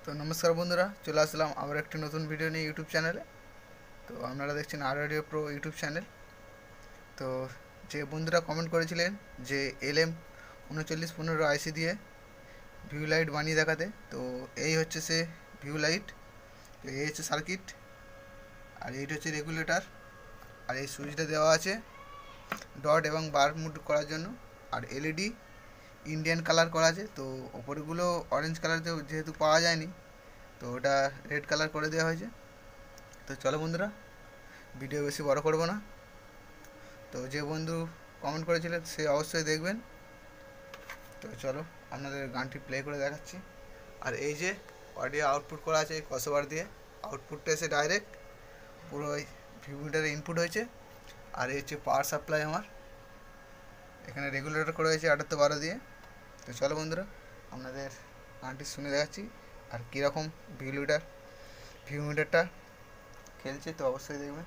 তো নমস্কার বন্ধুরা, চলে আসলাম আবার একটি নতুন ভিডিও নিয়ে ইউটিউব চ্যানেলে। তো আপনারা দেখছেন আরআরডিও প্রো ইউটিউব চ্যানেল। তো যে বন্ধুরা কমেন্ট করেছিলেন যে LM3915 আইসি দিয়ে ভিউ লাইট বানিয়ে দেখাতে, তো এই হচ্ছে সে ভিউ লাইট। তো এই হচ্ছে সার্কিট, আর এইটা হচ্ছে রেগুলেটর, আর এই সুইচটা দেওয়া আছে ডট এবং বার মুড করার জন্য। আর এলইডি ইন্ডিয়ান কালার করা আছে। তো ওপরগুলো অরেঞ্জ কালার যেহেতু পাওয়া যায়নি, তো ওটা রেড কালার করে দেওয়া হয়েছে। তো চলো বন্ধুরা, ভিডিও বেশি বড় করব না। তো যে বন্ধু কমেন্ট করেছিলেন সে অবশ্যই দেখবেন। তো চলো আপনাদের গানটি প্লে করে দেখাচ্ছি। আর এই যে অডিও আউটপুট করা আছে এই ক্রসওভার দিয়ে, আউটপুটটা এসে ডাইরেক্ট পুরো ওই ভিউ মিটারে ইনপুট হয়েছে। আর এই হচ্ছে পাওয়ার সাপ্লাই আমার, এখানে রেগুলেটর করা হয়েছে 7812 দিয়ে। তো চলো বন্ধুরা, আপনাদের গানটি শুনে দেখাচ্ছি আর কীরকম ভিউ মিটারটা খেলছে, তো অবশ্যই দেখবেন।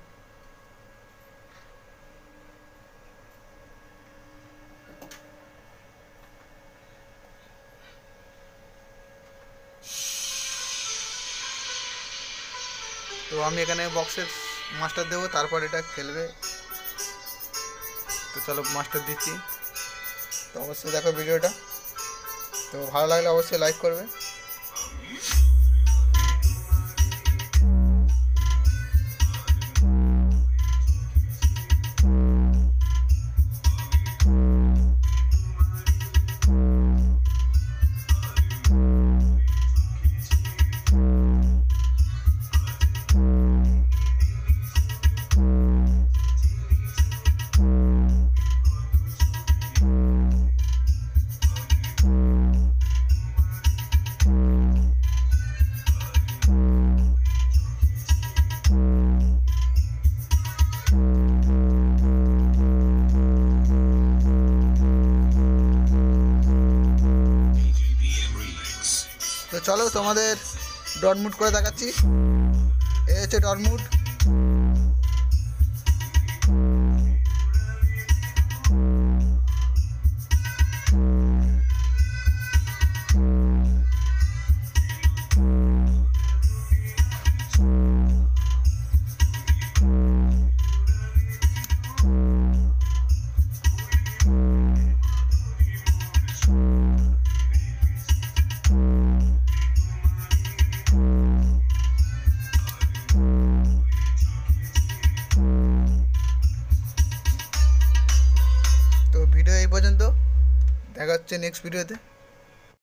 তো আমি এখানে বক্সের মাস্টার দেবো, তারপর এটা খেলবে। তো চলো মাস্টার দিচ্ছি। তো অবশ্যই দেখো ভিডিওটা, তো ভালো লাগলে অবশ্যই লাইক করবে। তো চলো তোমাদের ডট মুড করে দেখাচ্ছি। এই হচ্ছে ডট মুড। তো ভিডিও এই পর্যন্ত, দেখা হচ্ছে নেক্সট ভিডিওতে।